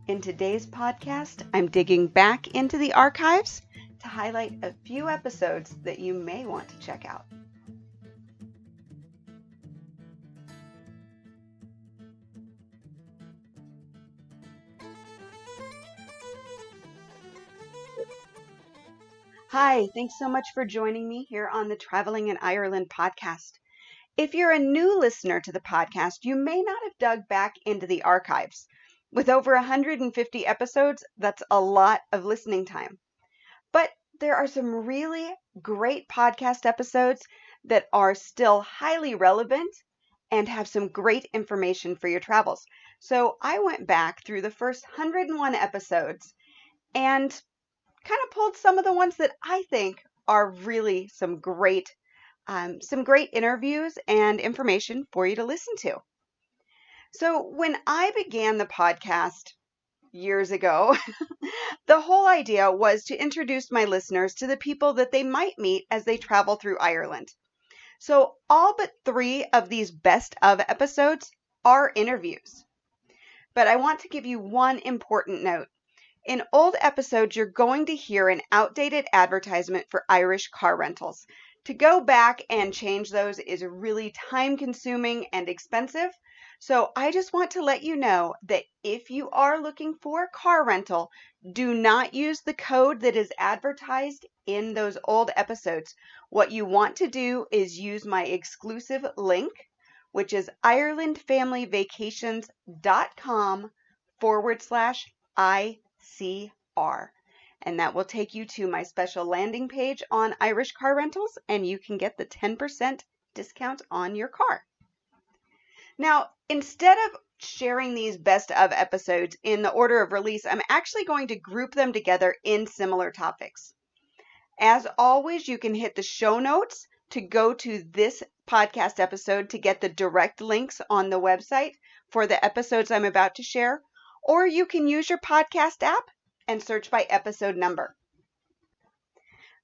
In today's podcast, I'm digging back into the archives to highlight a few episodes that you may want to check out. Hi, thanks so much for joining me here on the Traveling in Ireland podcast. If you're a new listener to the podcast, you may not have dug back into the archives. With over 150 episodes, that's a lot of listening time. But there are some really great podcast episodes that are still highly relevant and have some great information for your travels. So I went back through the first 101 episodes and kind of pulled some of the ones that I think are really some great interviews and information for you to listen to. So when I began the podcast years ago, the whole idea was to introduce my listeners to the people that they might meet as they travel through Ireland. So all but 3 of these best of episodes are interviews. But I want to give you one important note. In old episodes, you're going to hear an outdated advertisement for Irish car rentals. To go back and change those is really time-consuming and expensive. So I just want to let you know that if you are looking for a car rental, do not use the code that is advertised in those old episodes. What you want to do is use my exclusive link, which is irelandfamilyvacations.com/ICR. And that will take you to my special landing page on Irish car rentals, and you can get the 10% discount on your car. Now, instead of sharing these best of episodes in the order of release, I'm actually going to group them together in similar topics. As always, you can hit the show notes to go to this podcast episode to get the direct links on the website for the episodes I'm about to share, or you can use your podcast app and search by episode number.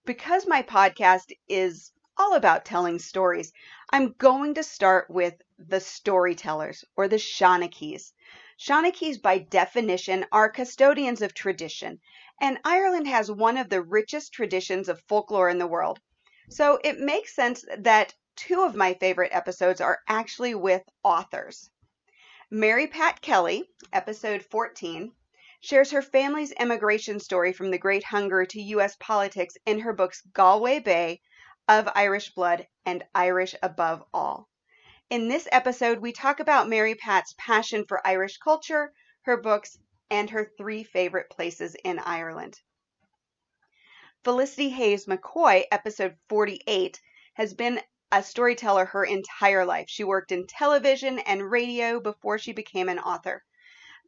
Because my podcast is all about telling stories, I'm going to start with the storytellers, or the Shanachies. Shanachies, by definition, are custodians of tradition, and Ireland has one of the richest traditions of folklore in the world. So it makes sense that 2 of my favorite episodes are actually with authors. Mary Pat Kelly, episode 14, shares her family's emigration story from the Great Hunger to U.S. politics in her books Galway Bay, Of Irish Blood, and Irish Above All. In this episode, we talk about Mary Pat's passion for Irish culture, her books, and her 3 favorite places in Ireland. Felicity Hayes McCoy, episode 48, has been a storyteller her entire life. She worked in television and radio before she became an author.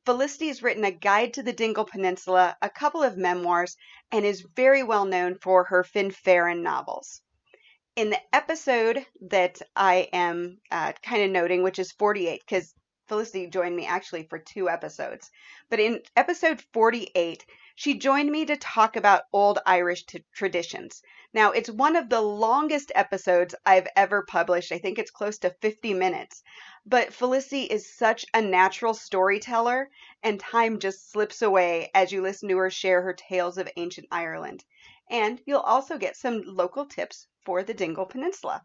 Felicity's written a guide to the Dingle Peninsula, a couple of memoirs, and is very well known for her Finferrin novels. In the episode that I am kind of noting, which is 48, because Felicity joined me actually for 2 episodes, but in episode 48, she joined me to talk about old Irish traditions. Now, it's one of the longest episodes I've ever published. I think it's close to 50 minutes. But Felicity is such a natural storyteller, and time just slips away as you listen to her share her tales of ancient Ireland. And you'll also get some local tips for the Dingle Peninsula.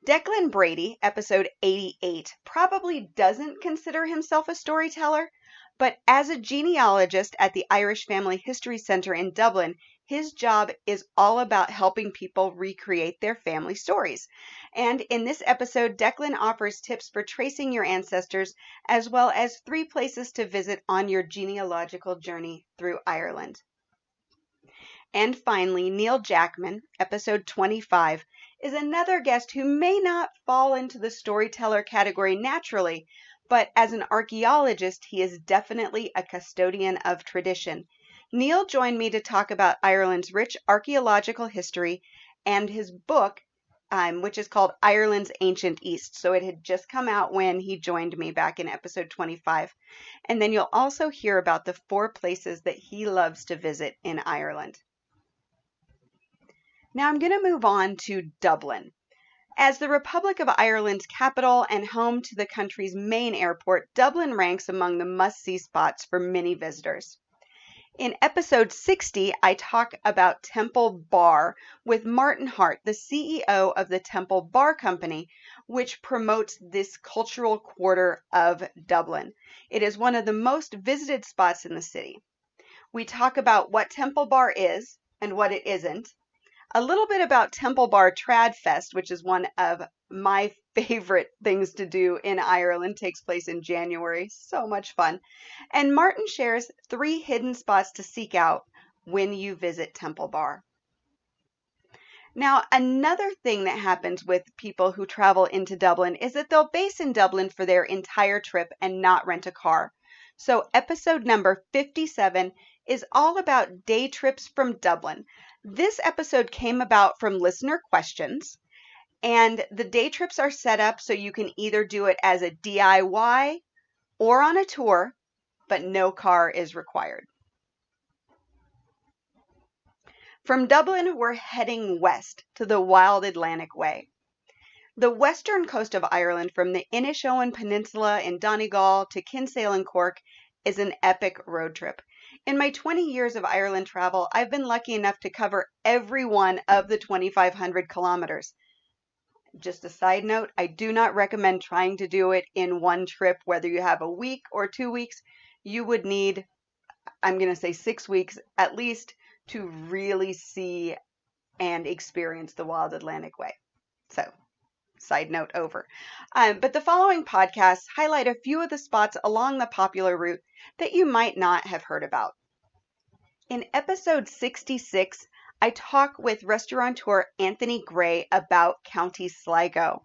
Declan Brady, episode 88, probably doesn't consider himself a storyteller, but as a genealogist at the Irish Family History Center in Dublin, his job is all about helping people recreate their family stories. And in this episode, Declan offers tips for tracing your ancestors, as well as 3 places to visit on your genealogical journey through Ireland. And finally, Neil Jackman, episode 25, is another guest who may not fall into the storyteller category naturally, but as an archaeologist, he is definitely a custodian of tradition. Neil joined me to talk about Ireland's rich archaeological history and his book, which is called Ireland's Ancient East. So it had just come out when he joined me back in episode 25. And then you'll also hear about the 4 places that he loves to visit in Ireland. Now I'm going to move on to Dublin. As the Republic of Ireland's capital and home to the country's main airport, Dublin ranks among the must-see spots for many visitors. In episode 60, I talk about Temple Bar with Martin Hart, the CEO of the Temple Bar Company, which promotes this cultural quarter of Dublin. It is one of the most visited spots in the city. We talk about what Temple Bar is and what it isn't. A little bit about Temple Bar Trad Fest, which is one of my favorite things to do in Ireland, takes place in January. So much fun. And Martin shares 3 hidden spots to seek out when you visit Temple Bar. Now, another thing that happens with people who travel into Dublin is that they'll base in Dublin for their entire trip and not rent a car. So episode number 57 is all about day trips from Dublin. This episode came about from listener questions, and the day trips are set up so you can either do it as a DIY or on a tour, but no car is required. From Dublin, we're heading west to the Wild Atlantic Way. The western coast of Ireland, from the Inishowen Peninsula in Donegal to Kinsale and Cork, is an epic road trip. In my 20 years of Ireland travel, I've been lucky enough to cover every one of the 2,500 kilometers. Just a side note, I do not recommend trying to do it in one trip, whether you have a week or 2 weeks. You would need, I'm going to say 6 weeks at least, to really see and experience the Wild Atlantic Way. So, side note over. But the following podcasts highlight a few of the spots along the popular route that you might not have heard about. In episode 66, I talk with restaurateur Anthony Gray about County Sligo.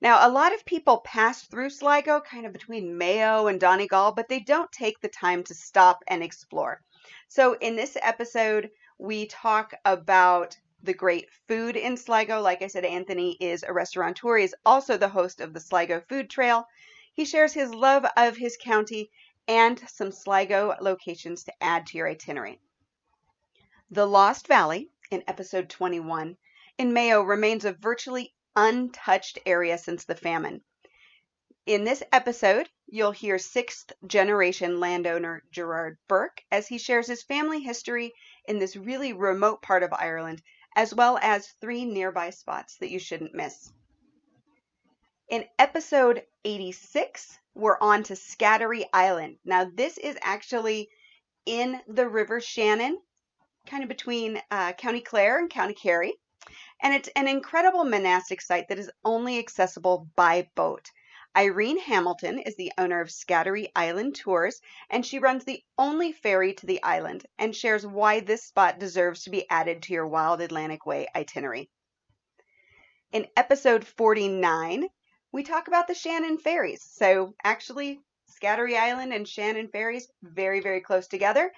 Now, a lot of people pass through Sligo, kind of between Mayo and Donegal, but they don't take the time to stop and explore. So in this episode, we talk about the great food in Sligo. Like I said, Anthony is a restaurateur. He is also the host of the Sligo Food Trail. He shares his love of his county and some Sligo locations to add to your itinerary. The Lost Valley, in episode 21, in Mayo remains a virtually untouched area since the famine. In this episode, you'll hear 6th generation landowner Gerard Burke as he shares his family history in this really remote part of Ireland, as well as 3 nearby spots that you shouldn't miss. In episode 86, we're on to Scattery Island. Now, this is actually in the River Shannon, kind of between County Clare and County Kerry, and it's an incredible monastic site that is only accessible by boat. Irene Hamilton is the owner of Scattery Island Tours, and she runs the only ferry to the island and shares why this spot deserves to be added to your Wild Atlantic Way itinerary. In episode 49, we talk about the Shannon ferries. So actually, Scattery Island and Shannon ferries, very, very close together.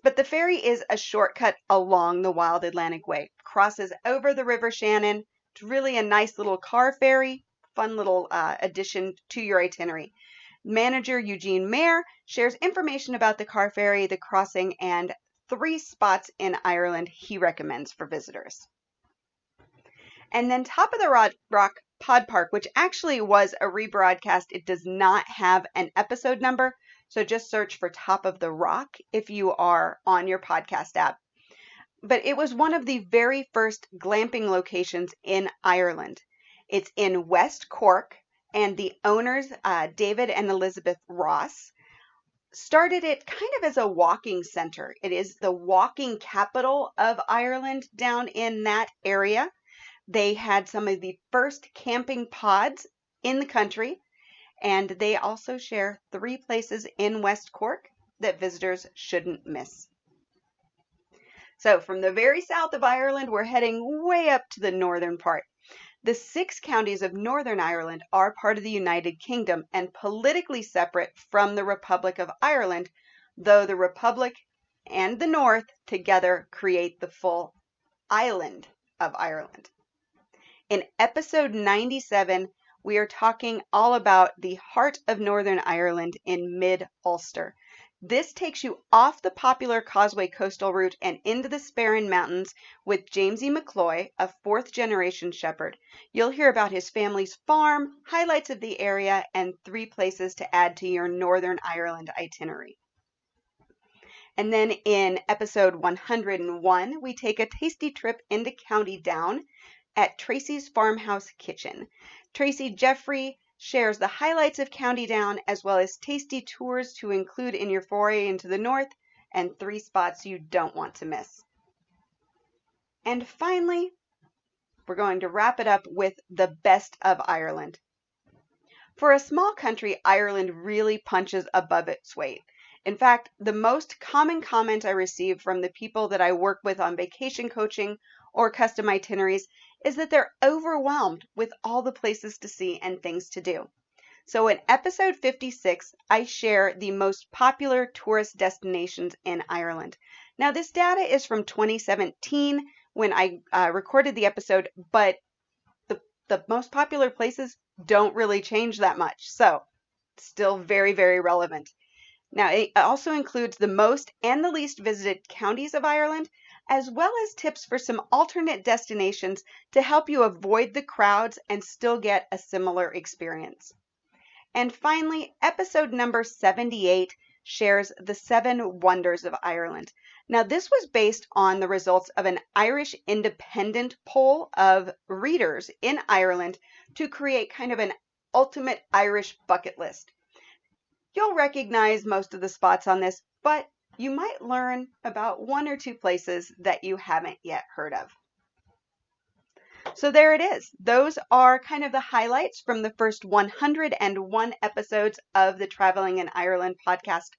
But the ferry is a shortcut along the Wild Atlantic Way. Crosses over the River Shannon. It's really a nice little car ferry. Fun little addition to your itinerary. Manager Eugene Mayer shares information about the car ferry, the crossing, and 3 spots in Ireland he recommends for visitors. And then Top of the Rock Pod Park, which actually was a rebroadcast. It does not have an episode number, so just search for Top of the Rock if you are on your podcast app. But it was one of the very first glamping locations in Ireland. It's in West Cork, and the owners, David and Elizabeth Ross, started it kind of as a walking center. It is the walking capital of Ireland down in that area. They had some of the first camping pods in the country, and they also share 3 places in West Cork that visitors shouldn't miss. So from the very south of Ireland, we're heading way up to the northern part. The 6 counties of Northern Ireland are part of the United Kingdom and politically separate from the Republic of Ireland, though the Republic and the North together create the full island of Ireland. In episode 97, we are talking all about the heart of Northern Ireland in mid-Ulster. This takes you off the popular Causeway coastal route and into the Sparran Mountains with James E. McCloy, a fourth-generation shepherd. You'll hear about his family's farm, highlights of the area, and 3 places to add to your Northern Ireland itinerary. And then in episode 101, we take a tasty trip into County Down at Tracy's Farmhouse Kitchen. Tracy Jeffrey shares the highlights of County Down as well as tasty tours to include in your foray into the north and 3 spots you don't want to miss. And finally, we're going to wrap it up with the best of Ireland. For a small country, Ireland really punches above its weight. In fact, the most common comment I receive from the people that I work with on vacation coaching or custom itineraries is that they're overwhelmed with all the places to see and things to do. So in episode 56, I share the most popular tourist destinations in Ireland. Now, this data is from 2017 when I recorded the episode, but the most popular places don't really change that much. So still very, very relevant. Now, it also includes the most and the least visited counties of Ireland, as well as tips for some alternate destinations to help you avoid the crowds and still get a similar experience. And finally, episode number 78 shares the 7 wonders of Ireland. Now, this was based on the results of an Irish independent poll of readers in Ireland to create kind of an ultimate Irish bucket list. You'll recognize most of the spots on this, but you might learn about 1 or 2 places that you haven't yet heard of. So there it is. Those are kind of the highlights from the first 101 episodes of the Traveling in Ireland podcast.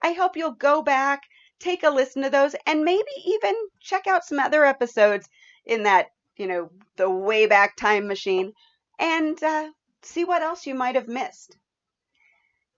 I hope you'll go back, take a listen to those, and maybe even check out some other episodes in that, the way back time machine, and see what else you might have missed.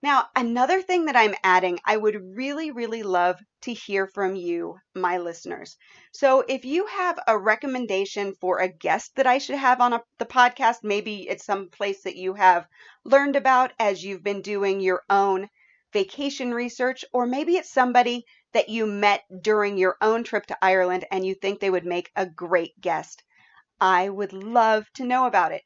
Now, another thing that I'm adding, I would really, really love to hear from you, my listeners. So if you have a recommendation for a guest that I should have on the podcast, maybe it's some place that you have learned about as you've been doing your own vacation research, or maybe it's somebody that you met during your own trip to Ireland and you think they would make a great guest, I would love to know about it.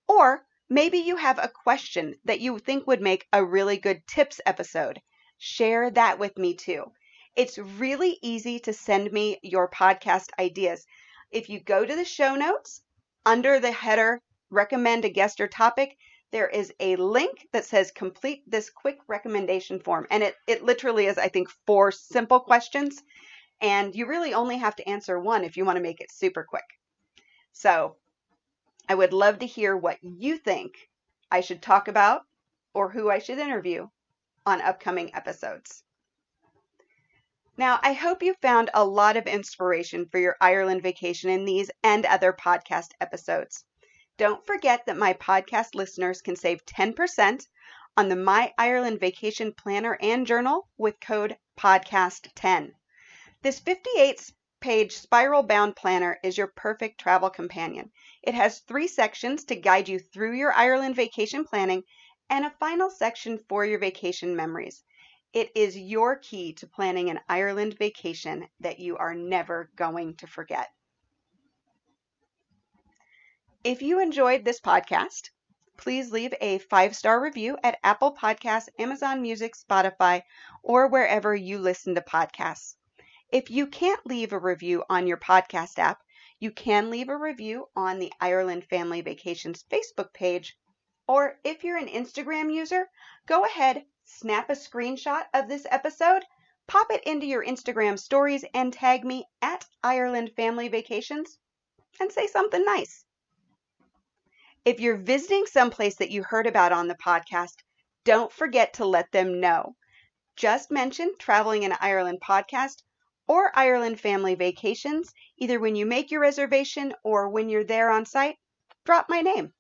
Or maybe you have a question that you think would make a really good tips episode. Share that with me too. It's really easy to send me your podcast ideas. If you go to the show notes, under the header, recommend a guest or topic, there is a link that says complete this quick recommendation form. And it literally is, I think, 4 simple questions. And you really only have to answer 1 if you want to make it super quick. So I would love to hear what you think I should talk about or who I should interview on upcoming episodes. Now, I hope you found a lot of inspiration for your Ireland vacation in these and other podcast episodes. Don't forget that my podcast listeners can save 10% on the My Ireland Vacation Planner and Journal with code PODCAST10. This 58-page spiral-bound planner is your perfect travel companion. It has 3 sections to guide you through your Ireland vacation planning and a final section for your vacation memories. It is your key to planning an Ireland vacation that you are never going to forget. If you enjoyed this podcast, please leave a 5-star review at Apple Podcasts, Amazon Music, Spotify, or wherever you listen to podcasts. If you can't leave a review on your podcast app, you can leave a review on the Ireland Family Vacations Facebook page, or if you're an Instagram user, go ahead, snap a screenshot of this episode, pop it into your Instagram stories, and tag me at Ireland Family Vacations, and say something nice. If you're visiting someplace that you heard about on the podcast, don't forget to let them know. Just mention Traveling in Ireland podcast or Ireland Family Vacations, either when you make your reservation or when you're there on site. Drop my name.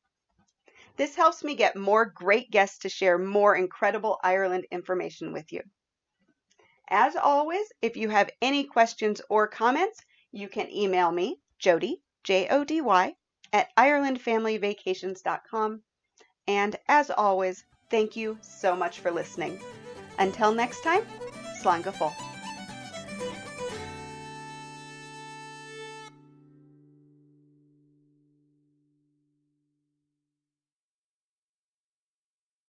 This helps me get more great guests to share more incredible Ireland information with you. As always, if you have any questions or comments, you can email me, Jody, Jody, at IrelandFamilyVacations.com. And as always, thank you so much for listening. Until next time, Slán go fóill.